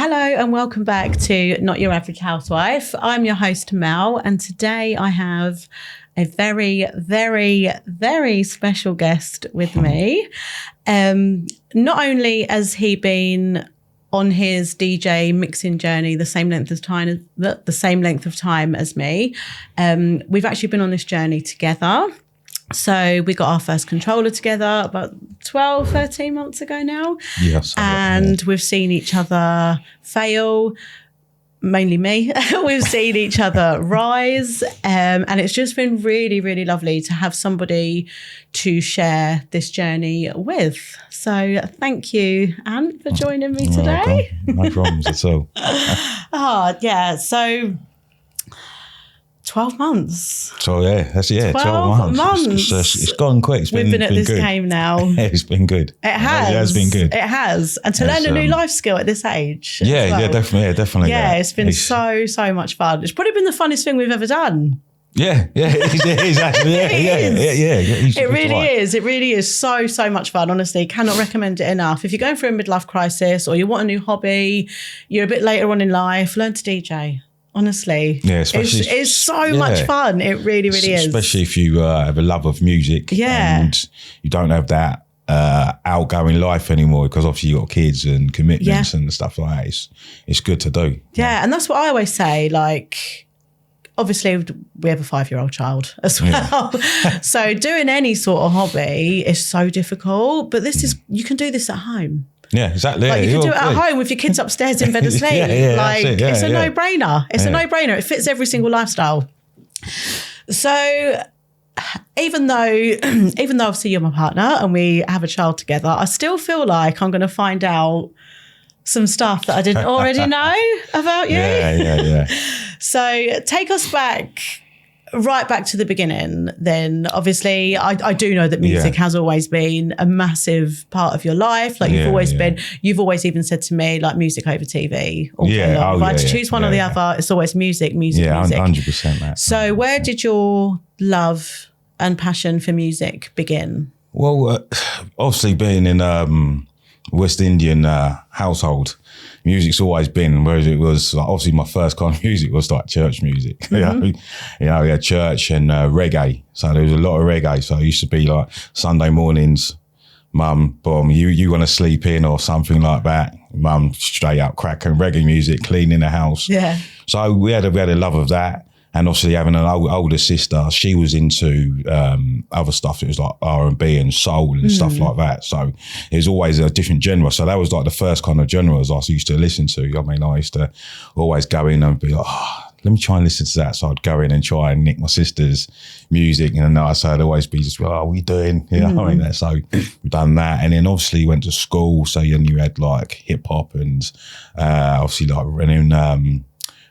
Hello and welcome back to Not Your Average Housewife. I'm your host Mel, and today I have a very, very, very special guest with me. Not only has he been on his DJ mixing journey the same length of time as me, we've actually been on this journey together. So we got our first controller together about 12, 13 months ago now. Yes. And we've seen each other fail, mainly me. We've seen each other rise. And it's just been really, really lovely to have somebody to share this journey with. So thank you, Anne, for joining me today. No problems at all. So 12 months. So that's 12 months. It's gone quick. We've been at this game now. It's been good. It has been good. It has. And to learn a new life skill at this age. Definitely. Yeah, it's been so much fun. It's probably been the funnest thing we've ever done. Yeah, it is actually. It really is so much fun. Honestly, cannot recommend it enough. If you're going through a midlife crisis or you want a new hobby, you're a bit later on in life, learn to DJ. Honestly, it's so much fun. It really is. Especially if you have a love of music and you don't have that outgoing life anymore, because obviously you've got kids and commitments and stuff like that. It's good to do. Yeah, and that's what I always say. Like, obviously, we have a 5-year-old child as well. So doing any sort of hobby is so difficult. But you can do this at home. Yeah, exactly. Like you can do it at home with your kids upstairs in bed asleep. It's a no-brainer. It's a no-brainer. It fits every single lifestyle. So even though obviously you're my partner and we have a child together, I still feel like I'm going to find out some stuff that I didn't already know about you. Yeah. So take us right back to the beginning. Then obviously I do know that music has always been a massive part of your life. Like you've always even said to me, like, music over TV. If I had to choose one or the other, it's always music. Yeah, 100% that. So where did your love and passion for music begin? Well, obviously being in West Indian household, music's always been, whereas it was like, obviously my first kind of music was like church music. Mm-hmm. We had church and reggae, so there was a lot of reggae. So it used to be like Sunday mornings, mum, boom, you want to sleep in or something like that. Mum straight up cracking reggae music, cleaning the house. Yeah. So we had a love of that. And obviously having an older sister, she was into other stuff. It was like R&B and soul and stuff like that. So it was always a different genre. So that was like the first kind of genres I used to listen to. I mean, I used to always go in and be like, let me try and listen to that. So I'd go in and try and nick my sister's music. And so I'd always be just, what are you doing? You know what I mean? So we've done that. And then obviously went to school. So then you had like hip hop and obviously like running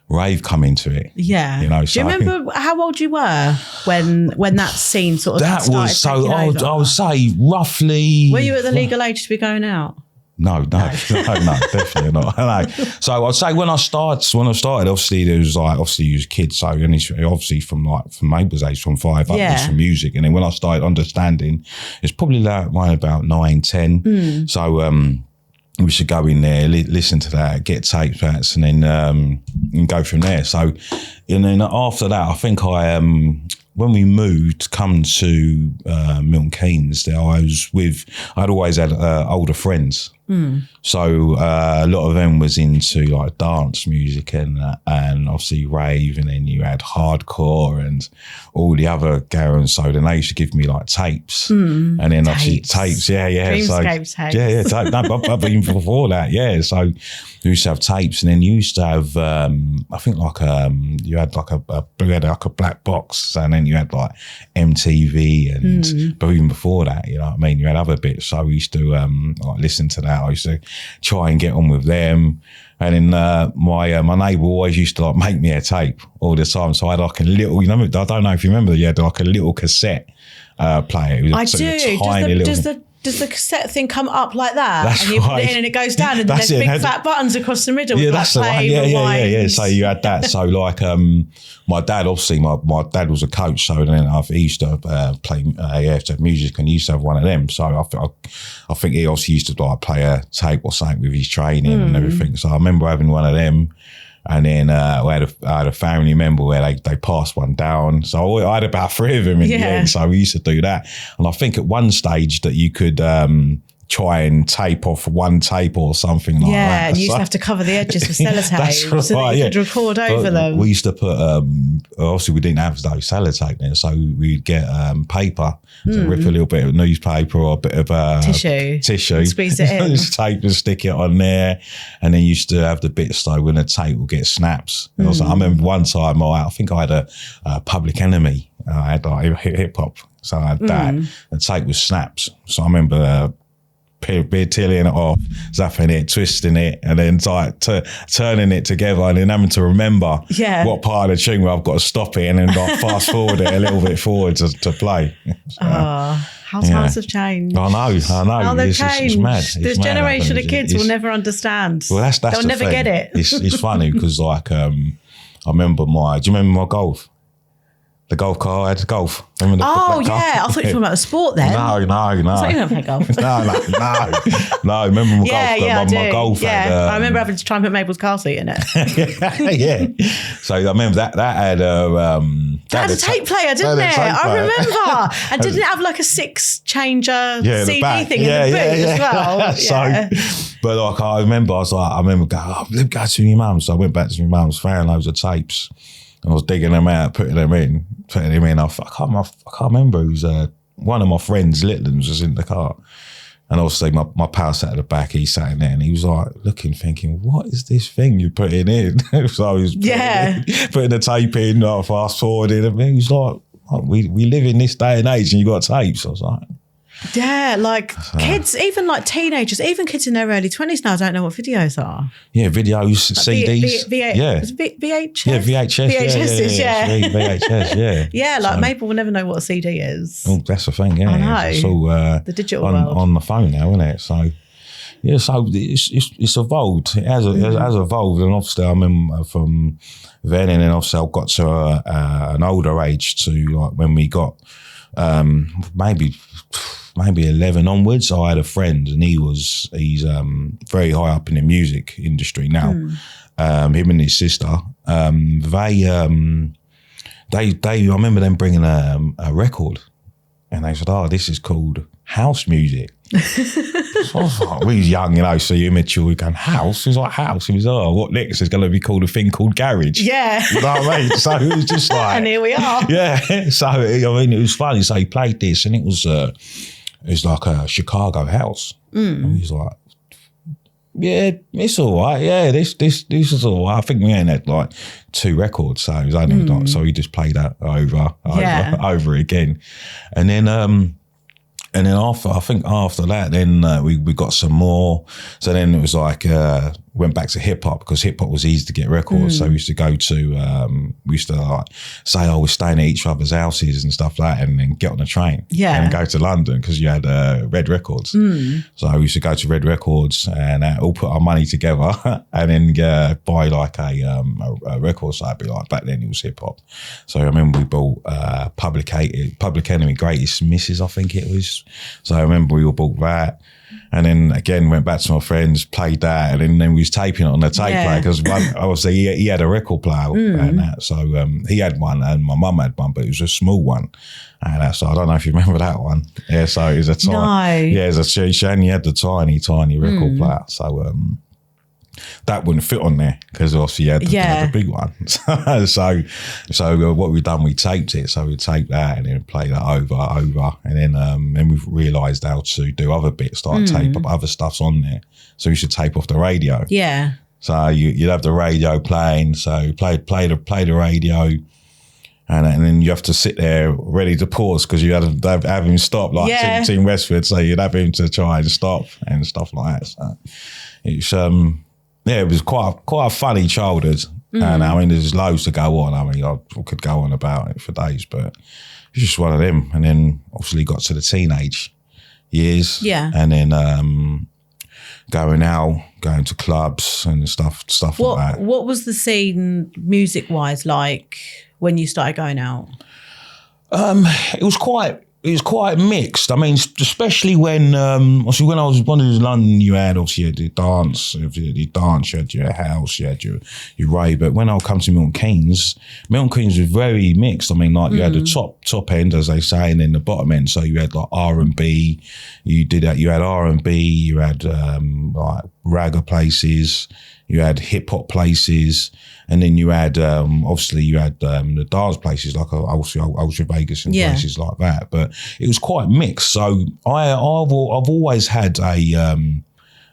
rave come into it. Yeah. So do you remember how old you were when that scene sort of that started was so over? I would say roughly. Were you at the legal age to be going out? No, definitely not. No. So I'd say when I started, obviously there was like, obviously you was a kid, so obviously from Mabel's age, from 5 upwards from music. And then when I started understanding, it's probably like around about 9, 10. So we should go in there, listen to that, get tape backs, and then and go from there. So, and then after that, I think when we moved, come to Milton Keynes, I'd always had older friends. So a lot of them was into like dance music and obviously rave, and then you had hardcore and all the other garons. So then they used to give me like tapes, and then obviously tapes, Dreamscape tapes. But even before that, So we used to have tapes, and then you used to have I think like you had like a black box, and then you had like MTV, and but even before that, you know what I mean, you had other bits. So we used to like listen to that. I used to try and get on with them. And then my neighbour always used to like make me a tape all the time. So I had like a little, I don't know if you remember, you had like a little cassette player. It was I do. tiny Does the does the cassette thing come up like that? That's and you put right. it in and it goes down, and then That's there's it. big fat buttons across the middle. Yeah, with that's like the one. play, Yeah. rewind. So you had that. So like, my dad, obviously, my dad was a coach. So then he used to play, to have music, and he used to have one of them. So I think he also used to like play a tape or something with his training and everything. So I remember having one of them. And then I had a family member where they passed one down. So I had about 3 of them in the end. So we used to do that. And I think at one stage that you could try and tape off one tape or something like that. Yeah, and you used to have to cover the edges with sellotape so that you could record over them. We used to put, obviously we didn't have those sellotape then, so we'd get paper, so rip a little bit of newspaper or a bit of tissue, and squeeze it in. Just tape and stick it on there. And then you used to have the bits though when the tape would get snaps. And I remember one time I think I had a Public Enemy. I had like hip hop, so I had that. The tape was snaps. So I remember tilling it off, zapping it, twisting it, and then like turning it together, and then having to remember what part of the tune where I've got to stop it and then like fast forward it a little bit forward to play. So, how times have changed. I know. How they've changed. It's mad. This generation of kids will never understand. Well, that's they'll never thing. get it. It's funny because like I remember do you remember my Golf? The golf car, I had the Golf. Remember the black car? I thought you were talking about the sport then. No. I thought you were play golf. No, remember my Golf? My Golf had, I remember having to try and put Mabel's car seat in it. Yeah. So I remember that had a... that had a tape player, didn't it? I remember. And didn't it have like a 6-changer CD thing in the boot as well? So, but like I remember going, go to my mum's. So I went back to my mum's, found loads of tapes. I was digging them out, putting them in. I can't remember who's one of my friends, Litlands, was in the car. And obviously my pal sat at the back, he sat in there and he was like looking, thinking, what is this thing you're putting in? So I was putting the tape in, like fast forwarding, and he was like, we live in this day and age and you got tapes. I was like, yeah, like kids, even like teenagers, even kids in their early 20s now don't know what videos are. Yeah, videos, like CDs. VHS? Yeah, VHS. VHS, yeah. Like Mabel will never know what a CD is. Oh, that's the thing, yeah. I know. It's all the digital world. On the phone now, isn't it? So, yeah, so it's evolved. It has evolved. And obviously, I remember from then, and then obviously I got to an older age to like when we got maybe 11 onwards, I had a friend and he's very high up in the music industry now. Him and his sister, I remember them bringing a record and they said, this is called house music. So I was like, we was young, so you're immature, we're going, house? He was like, house? He was, what next is going to be called a thing called garage? Yeah. You know what I mean? So it was just like... and here we are. Yeah. So, it was funny. So he played this and it was like a Chicago house. And he was like, yeah, it's all right. Yeah, this is all right. I think we only had like 2 records. So it was only like, so he just played that over again. And then after that, then we got some more. So then it was like, went back to hip hop because hip hop was easy to get records. So we used to go to, like say, we're staying at each other's houses and stuff like that, and then get on the train and go to London because you had Red Records. So we used to go to Red Records and all put our money together and then buy like a record site. Be like back then it was hip hop. So I remember we bought Public Enemy Greatest Misses, I think it was. So I remember we all bought that. And then again, went back to my friends, played that, and then we was taping it on the tape player because obviously he had a record player and that. So he had one and my mum had one, but it was a small one. And so I don't know if you remember that one. Yeah, so it was a tiny, she only had the tiny record player. So that wouldn't fit on there because obviously you had the big one. So what we've done, we taped it. So we taped that and then played that over. And then we've realised how to do other bits, like tape up other stuffs on there. So we should tape off the radio. Yeah. So you'd have the radio playing. So play the radio. And then you have to sit there ready to pause because you had to have him stop, like Team Westwood. So you'd have him to try and stop and stuff like that. So it's it was quite a funny childhood. And I mean, there's loads to go on. I mean, I could go on about it for days, but it's just one of them. And then obviously got to the teenage years. Yeah. And then going to clubs and stuff like that. What was the scene music-wise like when you started going out? It was quite mixed. I mean, especially when obviously when I was in London, you had obviously the dance, you had your house, you had your rave. But when I come to Milton Keynes was very mixed. I mean, like you had the top end, as they say, and then the bottom end. So you had like R&B, you had R&B, you had like ragga places, you had hip hop places, and then you had obviously the dance places like Ultra Vegas and places like that. But it was quite mixed. So I've always had a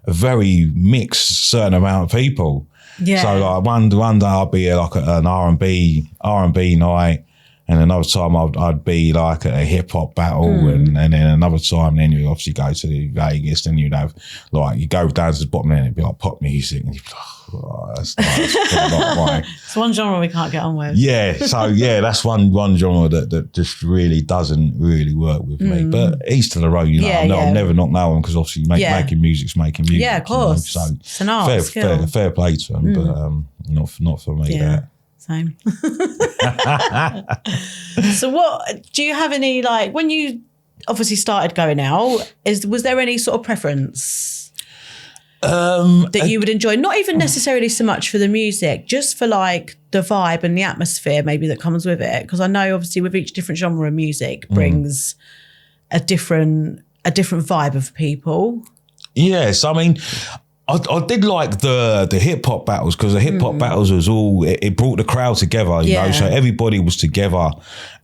very mixed certain amount of people. Yeah. So like one day I'll be like at an R&B night. And another time I'd be like at a hip hop battle, and then another time then you obviously go to Vegas, and you'd have like you go down to the bottom end and it'd be like pop music, and you'd be like, oh, that's not right. It's one genre we can't get on with. Yeah, so yeah, that's one genre that just really doesn't really work with me. But east of the road, I'll never knock no one because obviously making music's making music. Yeah, of course. So it's an art skill. Fair play to them, but not for me. Yeah. Same. So what, do you have any, like, when you obviously started going out, was there any sort of preference that you would enjoy? Not even necessarily so much for the music, just for like the vibe and the atmosphere maybe that comes with it. Because I know obviously with each different genre of music brings a different vibe of people. Yes, I mean, I did like the hip hop battles because the hip hop battles was all it brought the crowd together, you know. So everybody was together,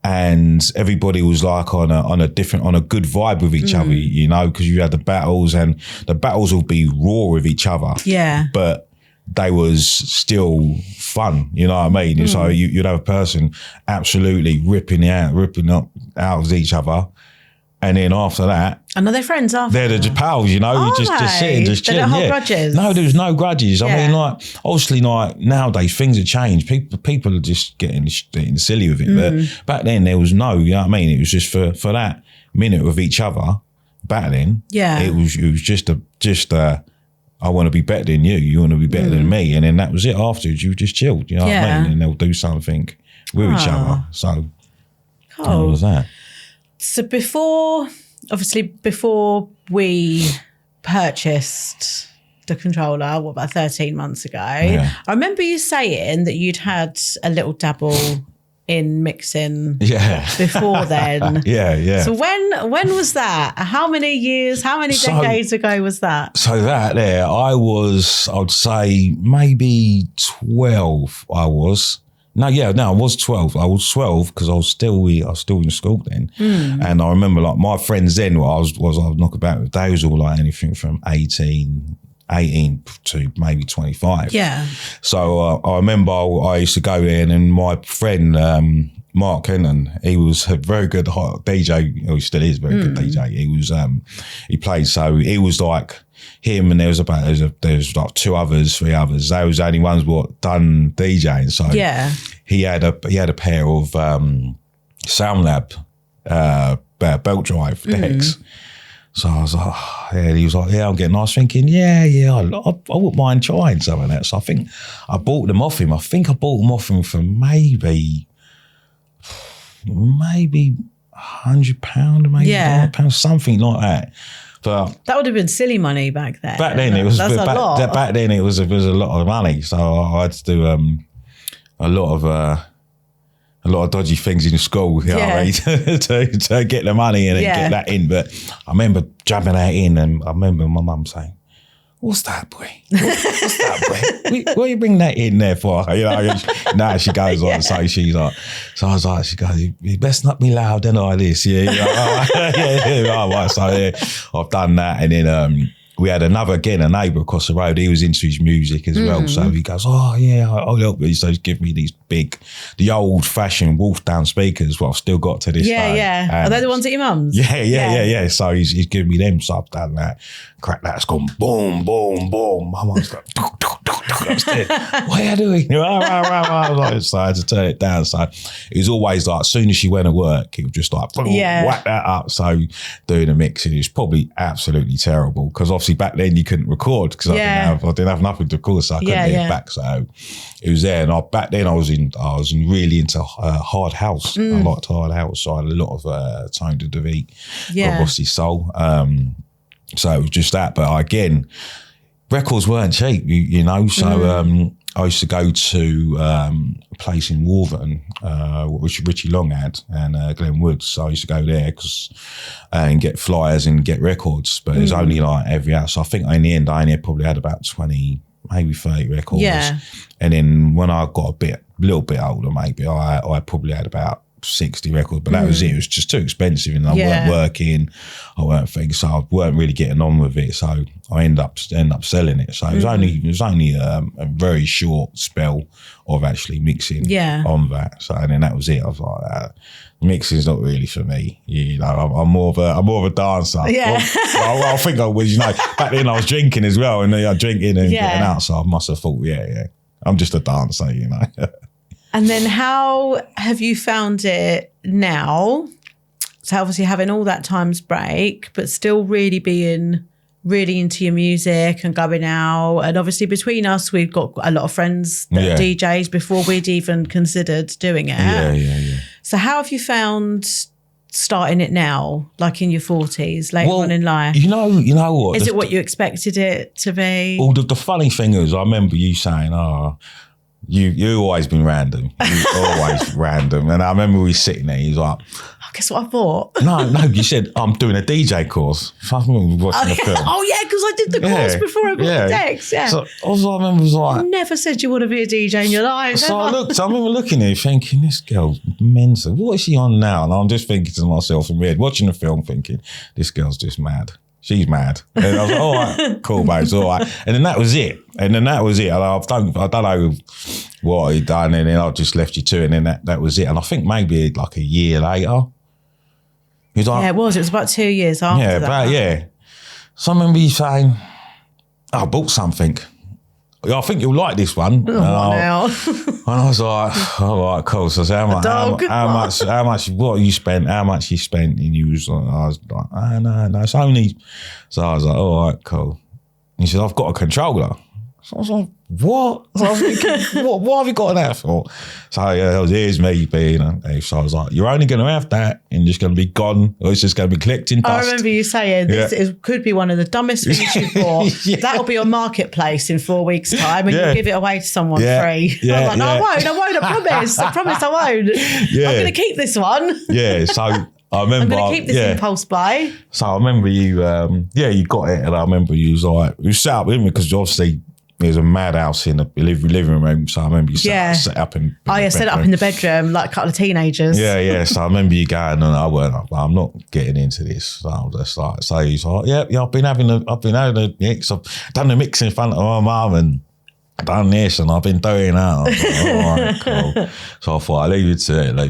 and everybody was like on a good vibe with each other, you know. Because you had the battles, and the battles would be raw with each other, but they was still fun, you know what I mean. So you'd have a person absolutely ripping up out of each other. And then after that, and are they friends after? They're just pals, you know, just sitting, just chilling. They don't hold grudges. No, there was no grudges. I mean, like, obviously, like nowadays things have changed. People are just getting silly with it. But back then there was no, you know what I mean? It was just for that minute with each other battling. Yeah. It was just I want to be better than you. You want to be better than me. And then that was it. Afterwards, you just chilled, you know what I mean? And they'll do something with each other. So that was that. So before we purchased the controller, what, about 13 months ago, I remember you saying that you'd had a little dabble in mixing before then. So when was that? How many years, how many decades ago was that? So that there, I would say maybe 12 I was. I was 12. I was 12 because I was still in school then. And I remember like my friends then, I was knocking about with, they was all like anything from 18 to maybe 25. Yeah. So I remember I used to go there, and my friend, Mark Hennon, he was a very good DJ. He still is a very good DJ. He was, he played, so he was like, him and there was like 3 others. They was the only ones what done DJing. So he had a pair of SoundLab belt drive decks. So I was like, he was like, I'm getting. I was thinking, I wouldn't mind trying some of that. So I think I bought them off him. I think I bought them off him for maybe £100, maybe £100, something like that. But that would have been silly money back then. Back then it was a lot. Back then it was a lot of money, so I had to do a lot of dodgy things in school, you know what I mean, to get the money and then get that in. But I remember jamming that in, and I remember my mum saying, "What's that, boy? What's that, boy? What you bring that in there for?" You know, now she goes on and so she's like, so I was like, she goes, "You best not be loud than I this." Yeah, right. So I've done that, and then we had a neighbour across the road. He was into his music as well, so he goes, "Oh yeah, I'll help you." So he's give me these the old-fashioned Wolfdown speakers, what I've still got to this day. Yeah. Are they the ones at your mum's? Yeah. So he's giving me them, so I've done that. Crack that, it's gone boom, boom, boom. My mum's like, upstairs. What are you doing? So I had to turn it down. So it was always like, as soon as she went to work, it would just like whack that up. So doing the mixing is probably absolutely terrible, because obviously back then you couldn't record, because I didn't have nothing to record, so I couldn't get it back. So it was there. And back then I was really into hard house. I liked hard house, so I had a lot of Tone to Defeat, obviously soul. So it was just that. But again, records weren't cheap, you know. So I used to go to a place in Wolverton, which Richie Long had, and Glenn Woods. So I used to go there and get flyers and get records. But it was only like every hour. So I think in the end, I only probably had about 20, maybe 30 records. Yeah. And then when I got a little bit older, maybe I probably had about 60 records, but that was it. It was just too expensive, and I weren't working, I weren't thinking, so I weren't really getting on with it. So I end up selling it. So it was only a very short spell of actually mixing on that. So and then that was it. I was like, mixing's not really for me. You know, I'm more of a dancer. Yeah. I think I was. You know, back then I was drinking as well, and I drinking and getting out. So I must have thought, I'm just a dancer. You know. And then how have you found it now? So obviously having all that times break, but still really being really into your music and going out. And obviously between us, we've got a lot of friends that are DJs before we'd even considered doing it. Yeah. So how have you found starting it now, like in your 40s, later on in life? You know what? Is it what you expected it to be? Well, the funny thing is, I remember you saying, You always been random. You always random. And I remember we sitting there, he's like, guess what I thought? No, you said, I'm doing a DJ course. So I remember watching the film. Oh, yeah, because I did the course before I got the text. Yeah. So I remember was like, you never said you want to be a DJ in your life. So I remember looking at it thinking, this girl's mental. What is she on now? And I'm just thinking to myself in my head, watching the film, thinking, this girl's just mad. She's mad. And I was like, all right, cool, babes, all right. And then that was it. I don't know what he'd done, and then I just left you to it, and then that was it. And I think maybe like a year later, he was like, it was about 2 years after that. So I remember you saying, I bought something. I think you'll like this one. And I was like, all right, cool. So I said, how much, what you spent, how much you spent? And you was like, I was like, no, it's only. So I was like, all right, cool. And he said, I've got a controller. So I was like, what? So I was thinking, what have you got that for? So here's me being, so I was like, you're only going to have that and it's going to be gone, or it's just going to be collecting dust. I remember you saying this could be one of the dumbest things you bought. That'll be on Marketplace in 4 weeks' time, and you'll give it away to someone free. I was like, no, I won't, I promise I won't. I'm going to keep this one. So I remember I'm going to keep this impulse buy. So I remember you, you got it, and I remember you was like, you sat up with me because obviously there's a madhouse in the living room, so I remember you set up in set it up in the bedroom like a couple of teenagers. So I remember you going, and I'm not getting into this. So I was just like, so he's like, I've been having the mix. I've done the mix in front of my mum and done this, and I've been doing that. I was like, all right, cool. So I thought, I'll leave you to it. I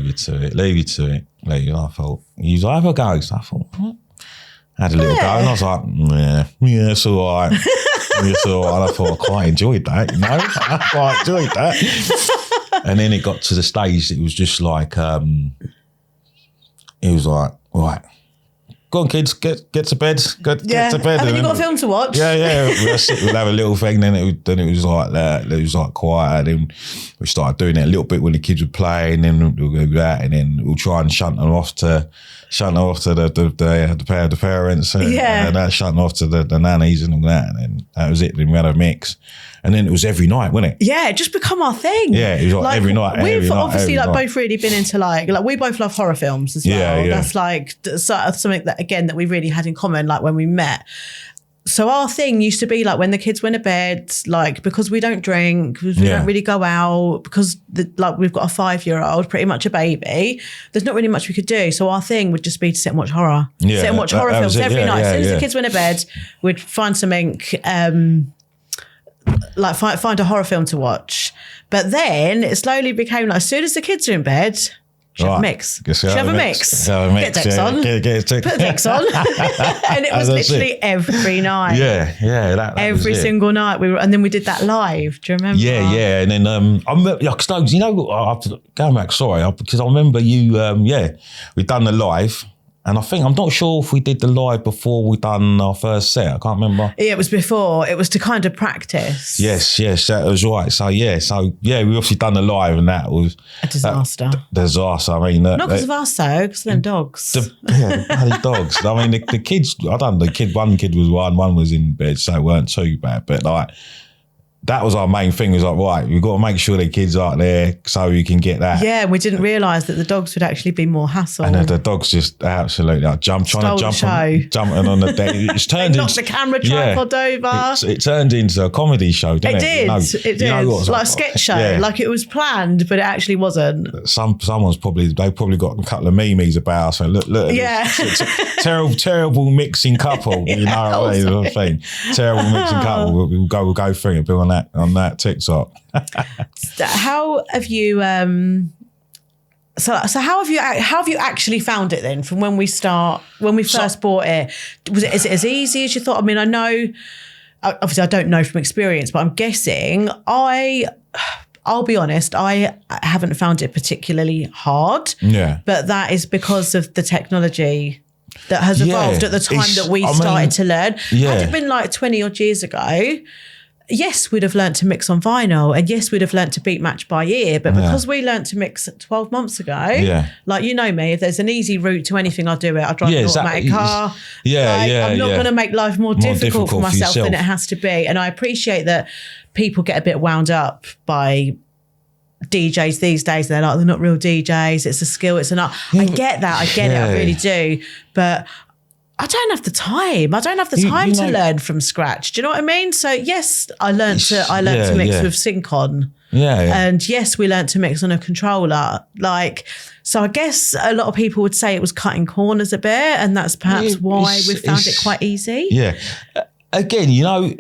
thought, he's like, have a go. So I thought, what? I had a little go, and I was like, yeah, it's all right. It's all right. I thought I quite enjoyed that, I quite enjoyed that. And then it got to the stage, it was just like, it was like, right, go on, kids, get to bed, get to bed. And then you got a film to watch. We'll have a little thing. Then it was like that. It was like quiet. Then we started doing it a little bit when the kids would play, and then we'll do that, and then we'll try and shunt them off to the parents, and that shunting off to the nannies and all that, and then that was it. Then we had a mix, and then it was every night, wasn't it? Yeah, it just become our thing. Yeah, it was like every night. We've obviously both really been into like we both love horror films as well. That's like something that again that we really had in common, like when we met. So our thing used to be like when the kids went to bed, like because we don't drink, because we don't really go out, because we've got a 5-year-old, pretty much a baby. There's not really much we could do. So our thing would just be to sit and watch horror. Sit and watch horror films every night. As soon as the kids went to bed, we'd find something, find a horror film to watch. But then it slowly became like as soon as the kids are in bed, Should have a mix. Should have a mix. Get Dex on. Put Dex on. And it was literally every night. Yeah. That every single night and then we did that live. Do you remember? Yeah. And then I remember, you know, going back, sorry, because I remember you. We'd done the live. And I'm not sure if we did the live before we done our first set. I can't remember. Yeah, it was before. It was to kind of practice. Yes, that was right. So we obviously done the live, and that was a disaster. Disaster. I mean, not because of us though, because of them dogs. Bloody dogs. I mean, the kids. I don't know. One kid was one was in bed, so it weren't too bad. But like, that was our main thing. Was like, right, we've got to make sure the kids aren't there so you can get that. Yeah, we didn't realise that the dogs would actually be more hassle. And the dogs just absolutely jumping on the deck. It's turned knocked the camera tripod over. It turned into a comedy show, didn't it? It did. Like a sketch show. Yeah. Like it was planned, but it actually wasn't. Someone's probably got a couple of memes about us. Look at this. terrible mixing couple. You know what I mean? Terrible mixing couple. We'll go through it. On that TikTok. How have you so how have you actually found it then from when we first bought it? Is it as easy as you thought? I mean, I know obviously I don't know from experience, but I'm guessing I'll be honest, I haven't found it particularly hard. Yeah. But that is because of the technology that has evolved at the time that we started to learn. Yeah. Had it been like 20 odd years ago, yes, we'd have learnt to mix on vinyl, and yes, we'd have learnt to beat match by ear. But because we learnt to mix 12 months ago, like, you know me, if there's an easy route to anything, I'll do it. I drive an automatic car. I'm not going to make life more difficult for myself than it has to be. And I appreciate that people get a bit wound up by DJs these days. They're like, they're not real DJs. It's a skill. It's an art. I get that. I get it. I really do. But I don't have the time. I don't have the time to learn from scratch. Do you know what I mean? So yes, I learned to mix with sync on. And yes, we learned to mix on a controller. Like, so I guess a lot of people would say it was cutting corners a bit, and that's perhaps why we found it quite easy. Yeah. Again, you know,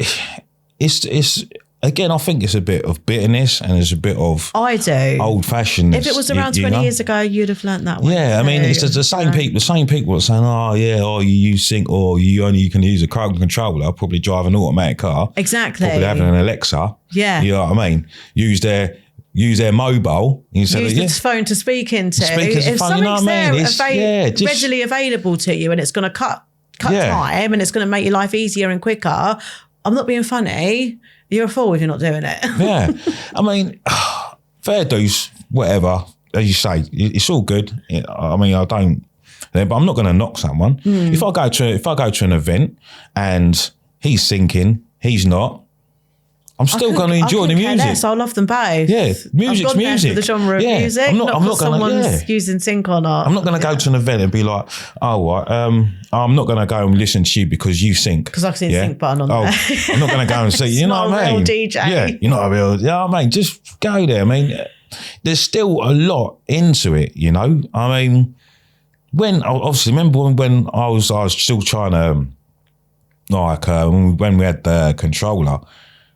it's again, I think it's a bit of bitterness and there's a bit of old-fashionedness. If it was around 20 years ago, you'd have learnt that way. Yeah, I mean, it's the same people are saying, you use sync, or you can use a controller, probably drive an automatic car. Exactly. Probably having an Alexa. Yeah. You know what I mean? Use their mobile. Use the phone to speak into. If something's readily available to you and it's going to cut time and it's going to make your life easier and quicker, I'm not being funny. You're a fool if you're not doing it. Yeah. I mean, fair dues, whatever. As you say, it's all good. I mean, I don't, but I'm not going to knock someone. If I go to an event and he's singing, he's not, I'm still going to enjoy the music. Less. I love them both. Yeah, music's music. For the genre of music. I'm not someone's using sync or not. I'm not going to go to an event and be like, I'm not going to go and listen to you because you sync. Because I've seen the sync button on there. I'm not going to go and see. You know what I mean? Not a real DJ. Yeah, you're not a real. Yeah, I mean, just go there. I mean, there's still a lot into it. You know, I mean, when I was still trying to when we had the controller.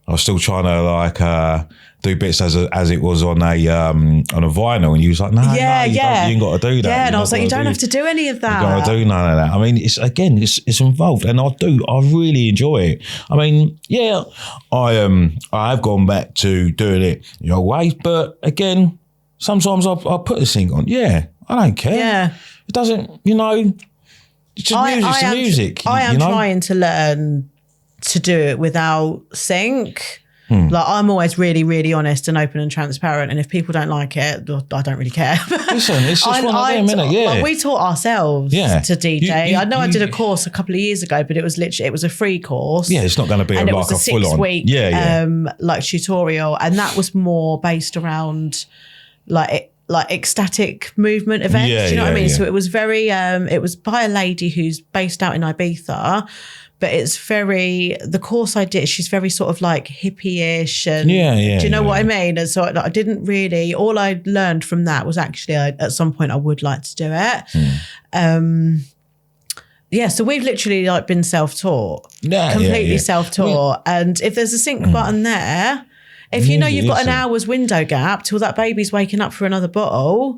I was still trying to do bits as it was on a vinyl, and you was like, no, you ain't got to do that. Yeah, and I was like, you don't have to do any of that. You got to do none of that. I mean, it's involved, and I really enjoy it. I mean, I have gone back to doing it your way, but again, sometimes I put a sync on. Yeah, I don't care. Yeah, it doesn't. You know, it's just music. I am trying to learn to do it without sync. Like, I'm always really, really honest and open and transparent, and if people don't like it, I don't really care. Listen, it's just one of them, innit? Yeah. Like, we taught ourselves to DJ. I know I did a course a couple of years ago, but it was a free course. Yeah, it's not going to be and like it was a full-on 6-week like tutorial, and that was more based around like ecstatic movement events. Do you know what I mean? So it was very it was by a lady who's based out in Ibiza. But the course I did, she's very sort of like hippie-ish. And do you know what I mean? And so I didn't really, all I learned from that was actually at some point I would like to do it. So we've literally like been self-taught, completely self-taught. And if there's a sync button there, if you know you've got an hour's window gap till that baby's waking up for another bottle,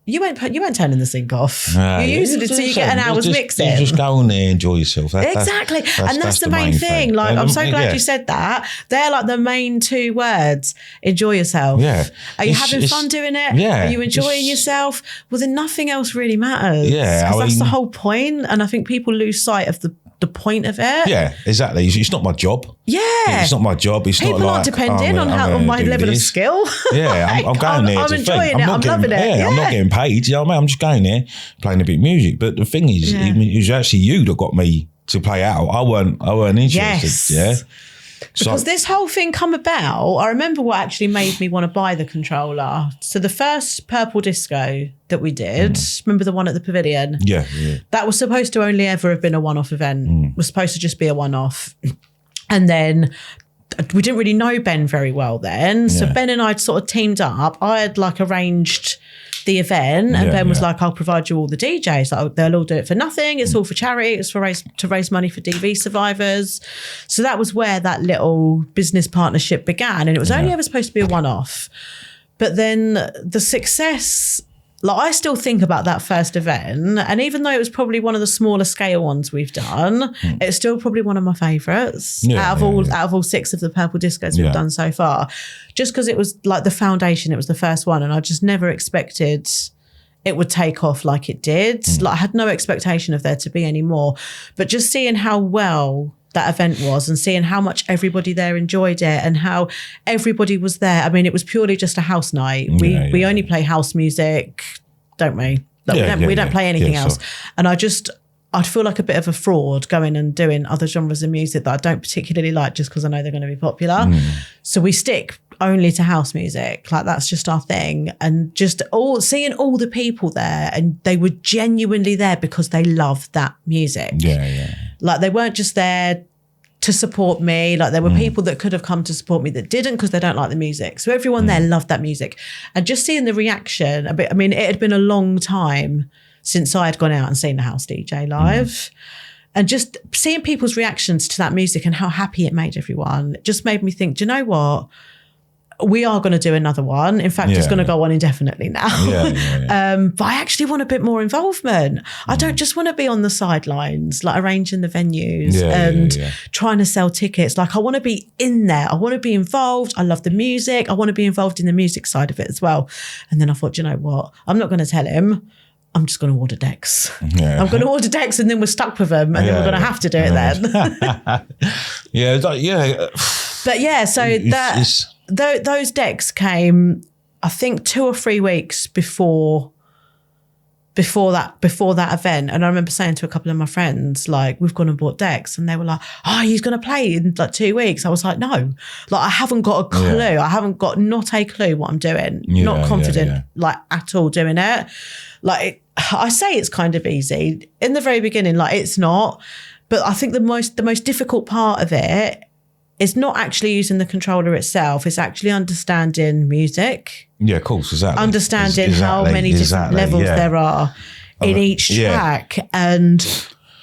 You weren't turning the sync off. You're using it so you get an hour's mixing. You just go on there, enjoy yourself. Exactly. And that's the main thing. Like, I'm so glad you said that. They're like the main two words. Enjoy yourself. Yeah. Are you having fun doing it? Yeah. Are you enjoying yourself? Well, then nothing else really matters. Yeah. Because that's the whole point. And I think people lose sight of the point of it. Yeah, exactly. It's not my job. Yeah. It's not my job. It's people not like, aren't depending on my level of skill. Yeah, I'm going there. I'm enjoying it. I'm loving it. Yeah, I'm not getting paid. You know what I mean? I'm just going there, playing a bit of music. But the thing is, it was actually you that got me to play out. I weren't interested. Yeah. Because this whole thing come about, I remember what actually made me want to buy the controller. So the first Purple Disco that we did, remember the one at the Pavilion? Yeah. That was supposed to only ever have been a one-off event. Was supposed to just be a one-off. And then we didn't really know Ben very well then. So Ben and I'd sort of teamed up. I had like arranged the event and Ben was like, I'll provide you all the DJs. Like, they'll all do it for nothing. It's all for charity. It's to raise money for DV survivors. So that was where that little business partnership began. And it was only ever supposed to be a one-off. But then the success, like, I still think about that first event, and even though it was probably one of the smaller scale ones we've done, it's still probably one of my favourites out of all 6 of the Purple Discos we've done so far. Just because it was like the foundation, it was the first one, and I just never expected it would take off like it did. Like, I had no expectation of there to be any more, but just seeing how well that event was and seeing how much everybody there enjoyed it and how everybody was there. I mean, it was purely just a house night. We only play house music, don't we? We don't play anything else. And I'd feel like a bit of a fraud going and doing other genres of music that I don't particularly like just because I know they're going to be popular. So we stick only to house music. Like, that's just our thing. And just seeing all the people there, and they were genuinely there because they love that music. Like, they weren't just there to support me. Like, there were people that could have come to support me that didn't because they don't like the music. So everyone there loved that music. And just seeing the reaction, I mean, it had been a long time since I had gone out and seen a house DJ live. And just seeing people's reactions to that music and how happy it made everyone, it just made me think, do you know what? We are going to do another one. In fact, it's going to go on indefinitely now. But I actually want a bit more involvement. I don't just want to be on the sidelines, like arranging the venues and trying to sell tickets. Like, I want to be in there. I want to be involved. I love the music. I want to be involved in the music side of it as well. And then I thought, you know what? I'm not going to tell him. I'm just going to order decks. I'm going to order decks, and then we're stuck with them, and then we're going to have to do it then. But yeah, so those decks came, I think, 2 or 3 weeks before that event. And I remember saying to a couple of my friends, like, we've gone and bought decks, and they were like, oh, he's going to play in like 2 weeks. I was like, no, like, I haven't got a clue. I haven't got not a clue what I'm doing. Not confident like at all doing it. Like, I say it's kind of easy in the very beginning, like, it's not, but I think the most difficult part of it is not actually using the controller itself. It's actually understanding music. Yeah, of course, exactly. Understanding how many different levels there are in each track, and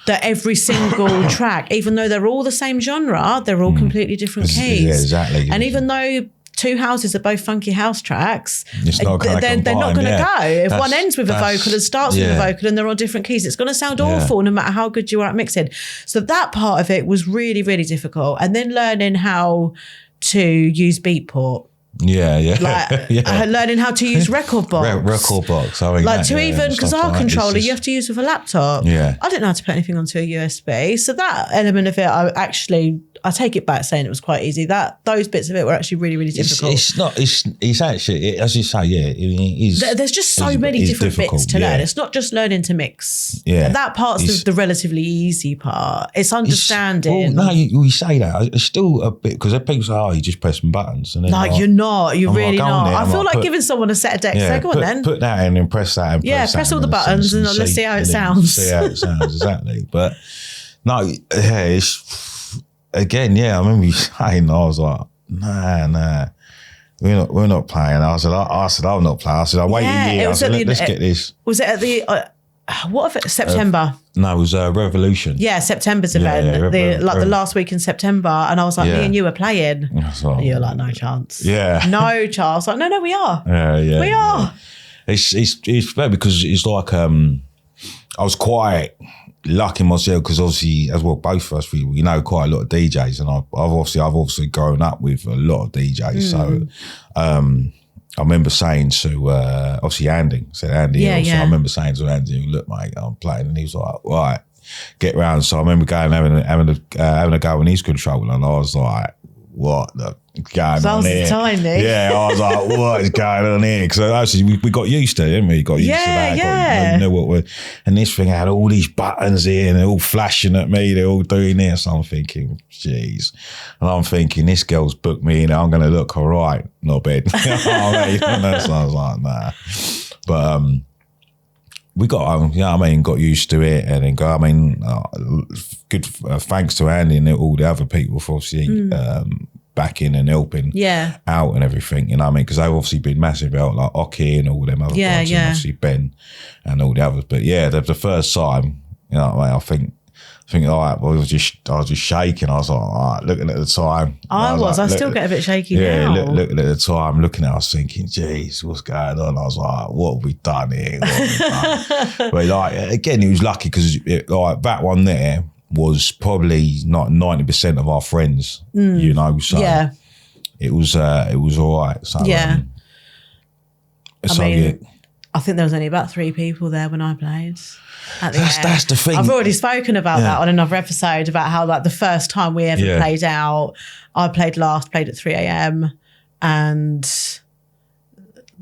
that every single track, even though they're all the same genre, they're all completely different keys. Yeah, exactly. And even though 2 houses are both funky house tracks, they're not going to go. If one ends with a vocal and starts with a vocal and they're on different keys, it's going to sound awful no matter how good you are at mixing. So that part of it was really, really difficult. And then learning how to use Beatport. Learning how to use record box. Record box. I mean, like, to even, because our controller you have to use with a laptop. I didn't know how to put anything onto a USB. So that element of it, I take it back saying it was quite easy. Those bits of it were actually really, really difficult. It's actually, as you say, it is. There's just so many different bits to learn. It's not just learning to mix. That part's the relatively easy part. It's understanding. You say that. It's still a bit, because people say, oh, you just press some buttons. And then you're not. You're really not. I feel like giving someone a set of decks. So go on then. Put that in and press that. And press all the buttons and let's see how it sounds. See how it sounds, exactly. But no, it's... Again, I remember you saying, I was like, nah, we're not playing. I said, I'm not playing. I said, I'll wait a year. I said, let's get this. Was it at the, what if it, September? No, it was Revolution. Yeah, September's event, the last week in September. And I was like, me and you were playing. And you were like, no chance. Yeah. No chance. Like, no, we are. We are. It's bad because it's like I was quite lucky myself because obviously as well both of us we know quite a lot of DJs, and I've obviously grown up with a lot of DJs. So I remember saying to obviously Andy, I remember saying to Andy, look mate, I'm playing, and he was like, right, get round. So I remember going having a go on his controller, and I was like, what the going on here? Tiny. Yeah, I was like, what is going on here? Because actually we got used to it, didn't we? Got used to that. Knew what we're, and this thing had all these buttons here, and they're all flashing at me. They're all doing this. I'm thinking, jeez. And I'm thinking, this girl's booked me, and I'm going to look all right. Not bad. You know what I mean? So I was like, nah. But we got, got used to it, and then good thanks to Andy and all the other people for obviously backing and helping out and everything, you know what I mean? Because they've obviously been massive out, like Oki and all them other guys, and obviously Ben and all the others. But yeah, the first time, you know what I mean, I think all right, well, I was just shaking. I was like, all right, looking at the time. I still get a bit shaky now. Yeah, looking at the time, looking at it, I was thinking, geez, what's going on? I was like, what have we done here? But like, again, it was lucky because like that one there was probably not 90% of our friends, you know, so it was all right. So, I think there was only about 3 people there when I played. That's the thing. I've already spoken about that on another episode about how like the first time we ever played out, I played at 3 a.m. and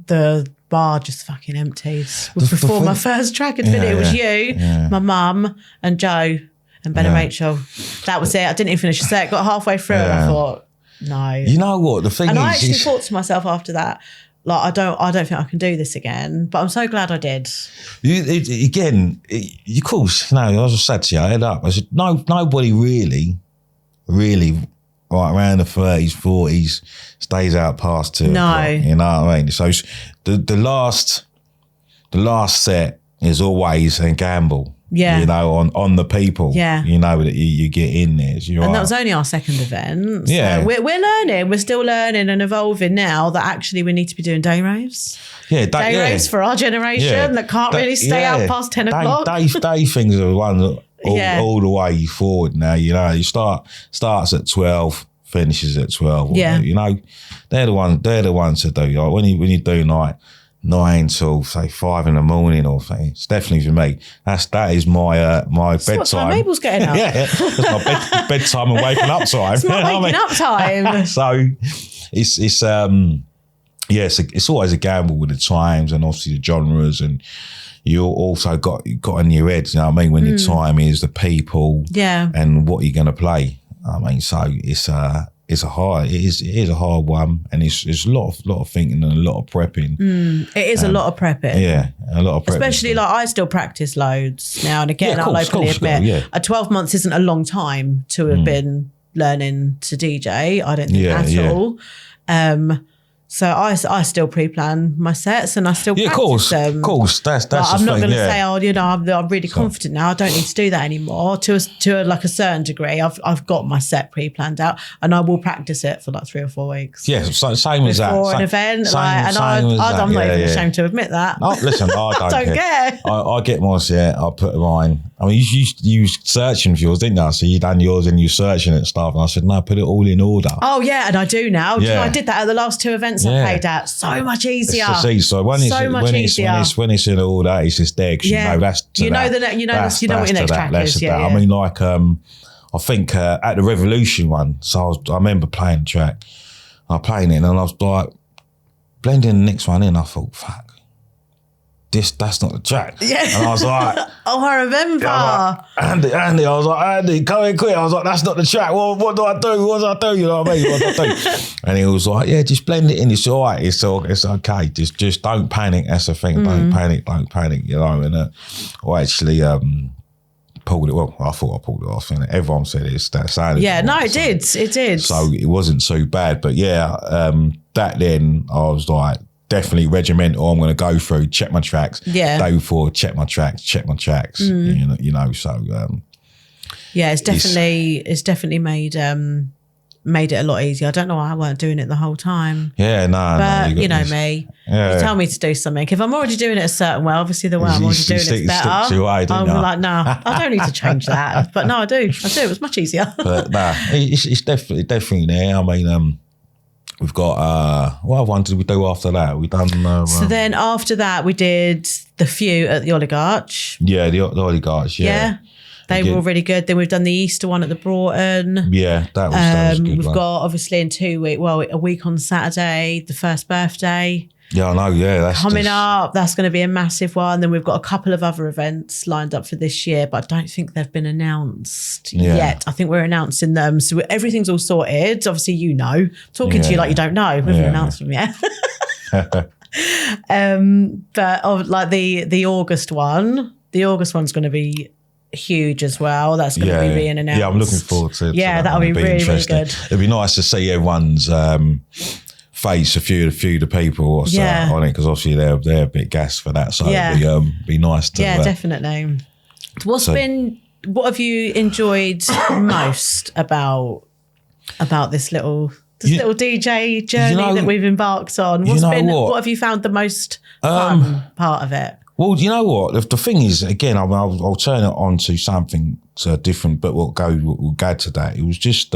the bar just fucking emptied. Before my first track had finished, it was you, my mum, and Joe and Ben and Rachel. That was it. I didn't even finish the set. Got halfway through and I thought, no. You know what? The thing and is, I actually thought to myself after that, like, I don't think I can do this again, but I'm so glad I did. Of course, as I said to you, I head up. I said, nobody really, right around the 30s, 40s, stays out past 2 o'clock. You know what I mean? So the last set is always a gamble. Yeah, you know, on the people. Yeah, you know that you get in there. And that was only our second event. So we're learning. We're still learning and evolving now. That actually we need to be doing day raves. Yeah, day raves for our generation that can't really stay out past 10 o'clock. Day things are the ones all the way forward now. You know, you starts at 12, finishes at 12. Yeah, you know, they're the ones to do. Like when you do night 9 till say 5 in the morning or something. It's definitely for me. That is my bedtime. What time Mabel's getting up? That's my bedtime and waking up time. It's my waking up time. So it's always a gamble with the times and obviously the genres, and you also got in your head, you know what I mean, when your time is, the people, and what you're gonna play. I mean, so it's a hard one, and it's a lot of thinking and a lot of prepping. It is a lot of prepping. Yeah, a lot of prepping. Especially like I still practice loads now and again. I'll openly admit, 12 months isn't a long time to have been learning to DJ. I don't think at all. So I still pre-plan my sets and I still practice them. Of course, that's I'm not going to say, I'm really confident now. I don't need to do that anymore. To like a certain degree, I've got my set pre-planned out, and I will practice it for like 3 or 4 weeks. Yeah, same as that. Before an event, I'm not even ashamed to admit that. Oh, listen, I don't care. I get mine. I put mine. I mean, you searching for yours, didn't you? So you done yours and you searching and stuff, and I said, no, put it all in order. Oh yeah, and I do now. Yeah. I did that at the last 2 events I played at. So much easier. So when it's in order, it's just there because you know that's to you know that. You know what your next track is. Yeah. I mean, like I think at the Revolution one. So I remember playing the track. I playing it and I was like blending the next one in. I thought, fuck. That's not the track. Yeah. And I was like, oh, I remember. Andy, I was like, Andy, come in quick. I was like, that's not the track. What do I do? What do I do? You know what I mean? What do I do? And he was like, yeah, just blend it in. It's all right. It's okay. Just don't panic. That's the thing. Don't panic. You know, and I actually pulled it. Well, I thought I pulled it off, and everyone said that sounded. Yeah, no, it did. It did. So it wasn't so bad, but that then I was like, definitely regimental. I'm going to go through, check my tracks. Yeah. Day before, check my tracks. You know. So it's definitely made made it a lot easier. I don't know why I weren't doing it the whole time. Yeah, But no. you know me. Yeah. You tell me to do something. If I'm already doing it a certain way, obviously the way I'm already doing it's better. I'm like, no, I don't need to change that. But no, I do. It was much easier. But nah, it's definitely there. I mean, we've got, what other one did we do after that? We done... so then after that, we did the few at the Oligarch. Yeah, the Oligarchs, yeah. They were all really good. Then we've done the Easter one at the Broughton. Yeah, that was a good We've one. got obviously in 2 weeks, a week on Saturday, the first birthday. Yeah, I know, yeah. That's coming up. That's going to be a massive one. Then we've got a couple of other events lined up for this year, but I don't think they've been announced yet. I think we're announcing them. So everything's all sorted. Obviously, you know, talking to you like you don't know. We haven't announced them yet. But like the August one, the August one's going to be huge as well. That's going to be being announced. Yeah, I'm looking forward to it. Yeah, that'll be really, really good. It'd be nice to see everyone's face, a few of the people on it, because obviously they're a bit gassed for that. So it'd be nice to. Yeah, definitely. What have you enjoyed most about this little DJ journey that we've embarked on? What have you found the most fun part of it? Well, you know what? The thing is, again, I'll turn it on to something different, but we'll go to that. It was just,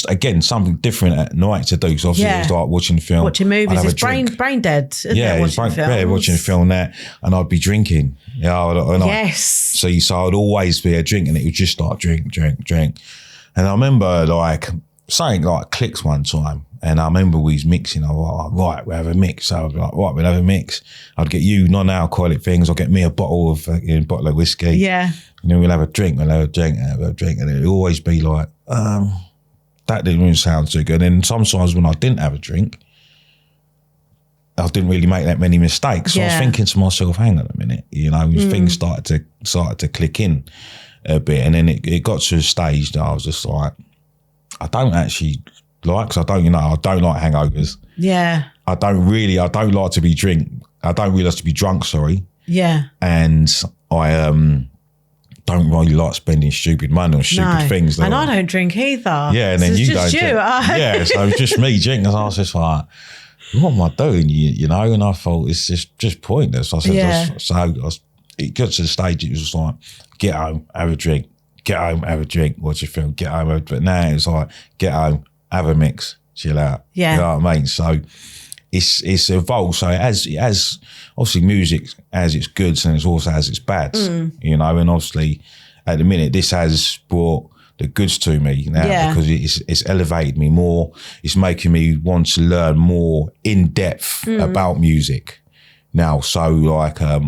again, something different at night to do. Because obviously it was like watching film. Watching movies. It's brain dead, isn't it? Watching a film that, and I'd be drinking. Yes. So I'd always be a drink, and it was just like drink. And I remember like something like clicks one time. And I remember we was mixing. I was like, right, we'll have a mix. So I was like, right, we'll have a mix. I'd get you non-alcoholic things. I'll get me a bottle of whiskey. Yeah. And then we'll have a drink. And it'd always be like, that didn't really sound too good. And sometimes when I didn't have a drink, I didn't really make that many mistakes. So I was thinking to myself, hang on a minute, things started to click in a bit. And then it got to a stage that I was just like, I don't actually like, because I don't like hangovers. Yeah. I don't like to be I don't really like to be drunk, sorry. Yeah. And I don't really like spending stupid money on stupid things. And I don't drink either. Yeah, and then you don't drink. Yeah, so it's just me drinking. I was just like, what am I doing? And I thought it's just pointless. I said, it got to the stage, it was just like, get home, have a drink. Get home, have a drink, watch a film, get home. But now it's like, get home, have a mix, chill out. Yeah. You know what I mean? So it's evolved. So it has obviously music has its goods and it also has its bads, and obviously at the minute this has brought the goods to me now because it's elevated me more. It's making me want to learn more in depth about music now. So like, as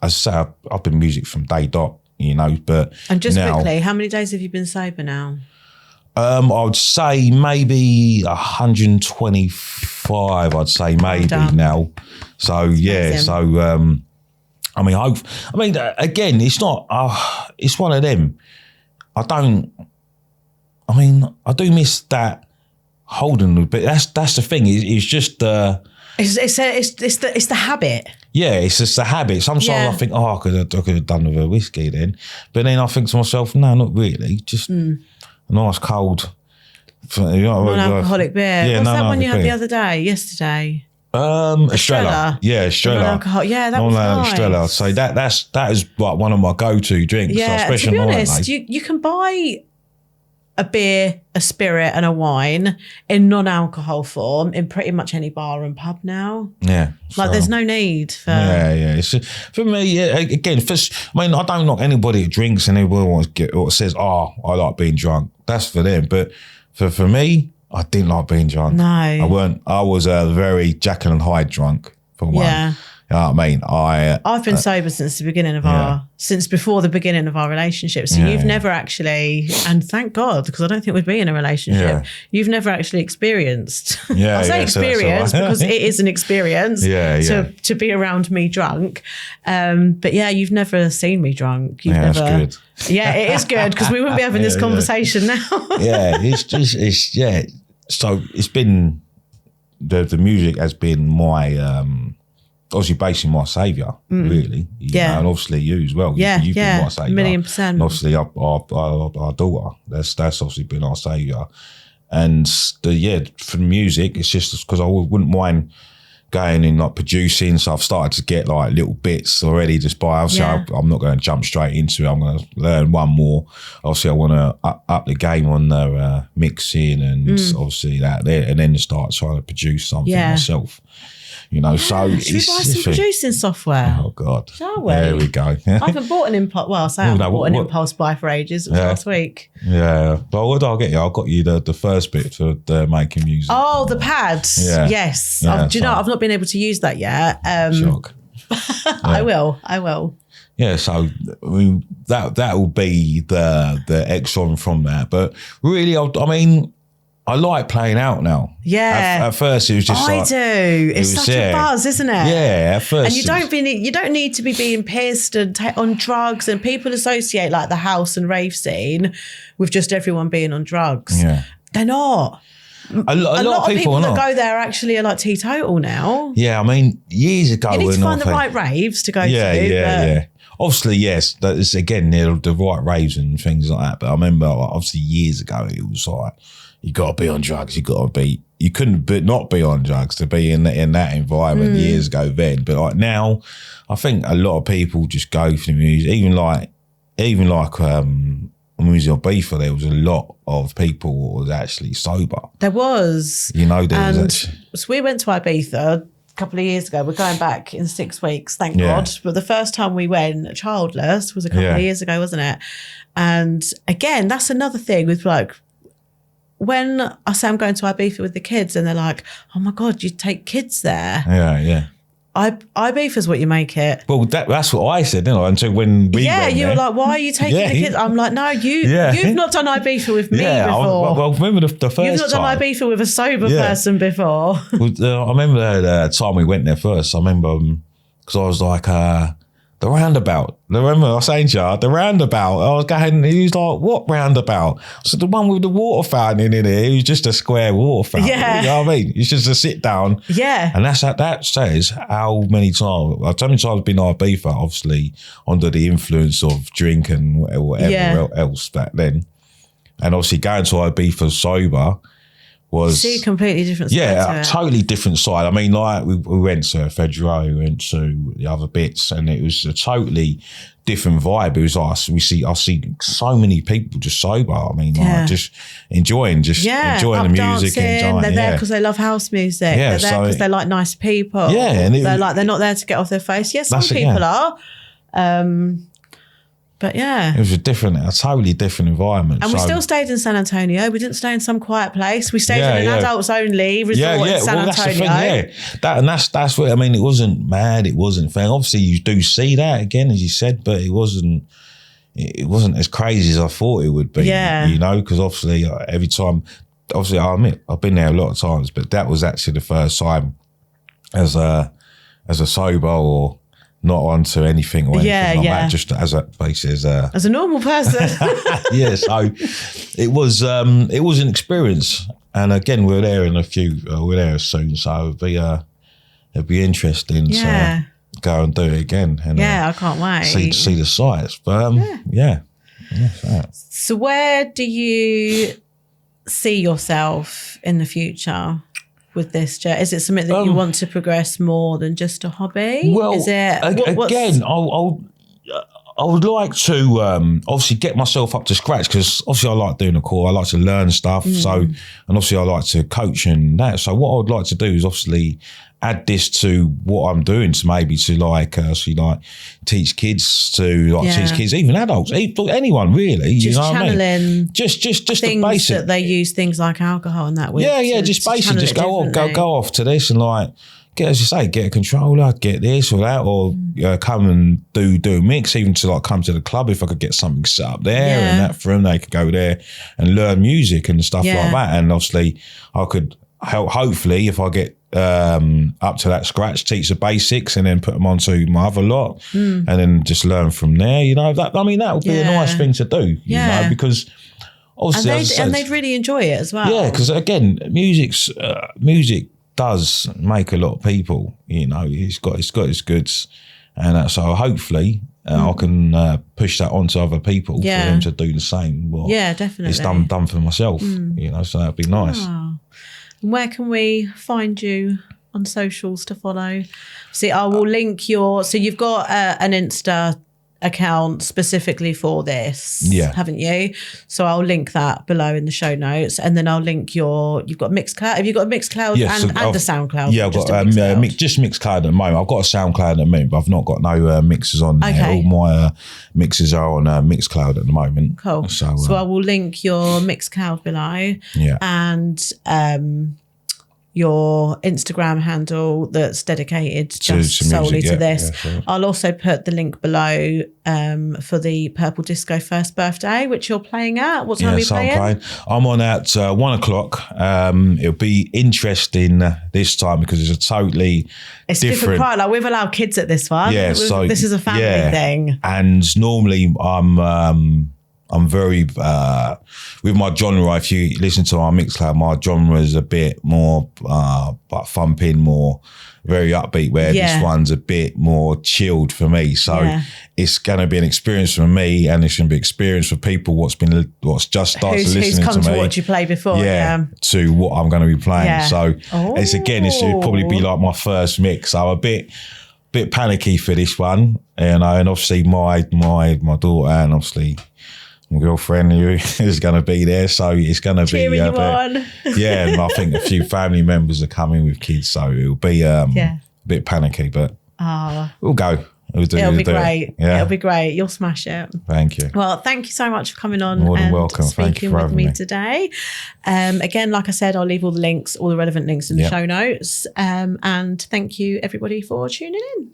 I say, I've been music from day dot, but and just now, quickly, how many days have you been sober now? I would say maybe 125. I'd say maybe now. So yeah. So again, it's not. It's one of them. I do miss that holding a bit. That's the thing. It's just. It's the habit. Yeah, it's just a habit. Sometimes I think, I could have done with a whiskey then, but then I think to myself, no, not really. Just a nice cold, non-alcoholic beer. Yeah, what's that one you had the other day? Yesterday. Estrella. Yeah, Estrella. Non-alcohol. Yeah, that was nice. Estrella. So that is like one of my go-to drinks. Yeah, so especially to be honest, you can buy a beer, a spirit and a wine in non-alcohol form in pretty much any bar and pub now. Yeah. Like there's no need for... Yeah. It's, for me, again, I don't knock anybody who drinks and everyone wants to get, or says, I like being drunk. That's for them. But for me, I didn't like being drunk. No. I was a very Jekyll and Hyde drunk, for one. Yeah. You know what I mean? I've been sober since the beginning of since before the beginning of our relationship. So you've never actually, and thank God, because I don't think we'd be in a relationship. You've never actually experienced. I say experience because it is an experience to be around me drunk. But you've never seen me drunk. You've never. That's good. Yeah, it is good because we wouldn't be having this conversation now. So it's been the music has been my. obviously basing my saviour, really. You know, and obviously you as well. You've been my saviour. 1,000,000%. And obviously our daughter, that's obviously been our saviour. And for the music, it's just because I wouldn't mind going and like producing, so I've started to get like little bits already just by. Obviously, I'm not going to jump straight into it. I'm going to learn one more. Obviously, I want to up the game on the mixing and obviously that there, and then start trying to produce something myself. You know, so should we buy some producing software? Oh God, shall we? There we go. I haven't bought an impulse. Well, I say I haven't bought an impulse buy for ages. It was last week. Yeah, but what did I get you? I got you the first bit for the making music. Oh, the pads. Yeah. Yes. Yeah, do you know? I've not been able to use that yet. Shock. I will. Yeah, so I mean that will be the Exxon from that. But really, I mean, I like playing out now. Yeah. At first, it was just I do. It's such a buzz, isn't it? Yeah. At first, and you don't need to be being pissed and on drugs. And people associate like the house and rave scene with just everyone being on drugs. Yeah. They're not. A lot of people that go there actually are like teetotal now. Yeah, I mean, years ago, you need to find the right raves to go to. Yeah. Obviously, yes, that is again the right raves and things like that. But I remember, like, obviously, years ago, it was like you got to be on drugs. You couldn't not be on drugs to be in that environment years ago then. But like now, I think a lot of people just go for the music. Even like music on Ibiza, there was a lot of people who was actually sober. There was. You know, so we went to Ibiza a couple of years ago. We're going back in 6 weeks, thank God. But the first time we went childless was a couple of years ago, wasn't it? And again, that's another thing with like, when I say I'm going to Ibiza with the kids and they're like, oh my God, you take kids there. Yeah. Ibiza's what you make it. Well, that's what I said, didn't I? Until when we went you there. were like, why are you taking the kids? I'm like, no, you've not done Ibiza with me before. Well, remember the first time. You've not done Ibiza with a sober person before. Well, I remember the time we went there first. I remember because I was like, the roundabout. Remember I was saying to you, the roundabout. I was going, he was like, what roundabout? So the one with the water fountain in it, it was just a square water fountain. Yeah. You know what I mean? It's just a sit down. Yeah. And that says how many times I've been on Ibiza, obviously under the influence of drink and whatever else back then. And obviously going to Ibiza sober was... See, completely different side Yeah, a totally different side. I mean, like we went to Fedro, we went to the other bits, and it was a totally different vibe. It was like I see so many people just sober. I mean, like just enjoying the music, dancing. They're there because they love house music. Yeah, they're there because they like nice people. Yeah, and they're not there to get off their face. Yes, some people are. But yeah. It was a totally different environment. And we still stayed in San Antonio. We didn't stay in some quiet place. We stayed in an adults only resort in San Antonio. That's the thing, that's what I mean. It wasn't mad. It wasn't fair. Obviously, you do see that again, as you said, but it wasn't as crazy as I thought it would be. Yeah. You know, because obviously every time, obviously I admit I've been there a lot of times, but that was actually the first time as a sober or not onto anything or anything like that, just as a basis. As a normal person. Yeah, so it was an experience. And again, we're there soon, so it'd be interesting to go and do it again. And, I can't wait. See the sights. But so where do you see yourself in the future? With this, is it something that you want to progress more than just a hobby? Well, is it again? I would like to obviously get myself up to scratch because obviously I like doing a call. I like to learn stuff. So, and obviously I like to coach and that. So what I would like to do is obviously add this to what I'm doing to maybe to teach kids teach kids, even adults, anyone really. Just you know channeling. What I mean? Just things the basic. That they use things like alcohol and that with. Just basically just go off to this and get a controller, get this or that, or come and do a mix, even to come to the club if I could get something set up there and that for them, they could go there and learn music and stuff like that. And obviously I could help, hopefully, if I get up to that scratch, teach the basics and then put them onto my other lot and then just learn from there. You know, that would be a nice thing to do, you know, because obviously... And they'd really enjoy it as well. Yeah, because again, music does make a lot of people, you know, it's got its goods. And so hopefully I can push that onto other people for them to do the same. Well, definitely. It's done for myself, you know, so that'd be nice. Oh. And where can we find you on socials to follow? See, I will link so you've got an Insta account specifically for this, haven't you? So I'll link that below in the show notes, and then I'll link you've got Mixcloud. Have you got a Mixcloud and a SoundCloud? Yeah, I've got just Mixcloud at the moment. I've got a SoundCloud at the moment, but I've not got no mixes on there. Okay. All my mixes are on Mixcloud at the moment. Cool. So I will link your Mixcloud below. Yeah. And your Instagram handle that's dedicated just solely to this. Yeah, sure. I'll also put the link below for the Purple Disco first birthday, which you're playing at. What time are you playing? I'm on at 1 o'clock. It'll be interesting this time because it's it's different crowd. Like, we've allowed kids at this one. Yeah, so this is a family thing. And normally I'm very, with my genre, if you listen to our Mixcloud, my genre is a bit more like thumping, more very upbeat, where this one's a bit more chilled for me. So it's going to be an experience for me, and it's going to be an experience for people what's just started listening who's come to me. To watch you play before. To what I'm going to be playing. Yeah. So it'll probably be like my first mix. So a bit panicky for this one, and obviously my daughter and obviously my girlfriend who is going to be there, so it's going to be a bit, and I think a few family members are coming with kids, so it'll be a bit panicky, but we'll go. It'll be great. Yeah. It'll be great. You'll smash it. Thank you. Well, thank you so much for coming on More than and welcome. speaking with me today. Again, like I said, I'll leave all the relevant links in the show notes. And thank you everybody for tuning in.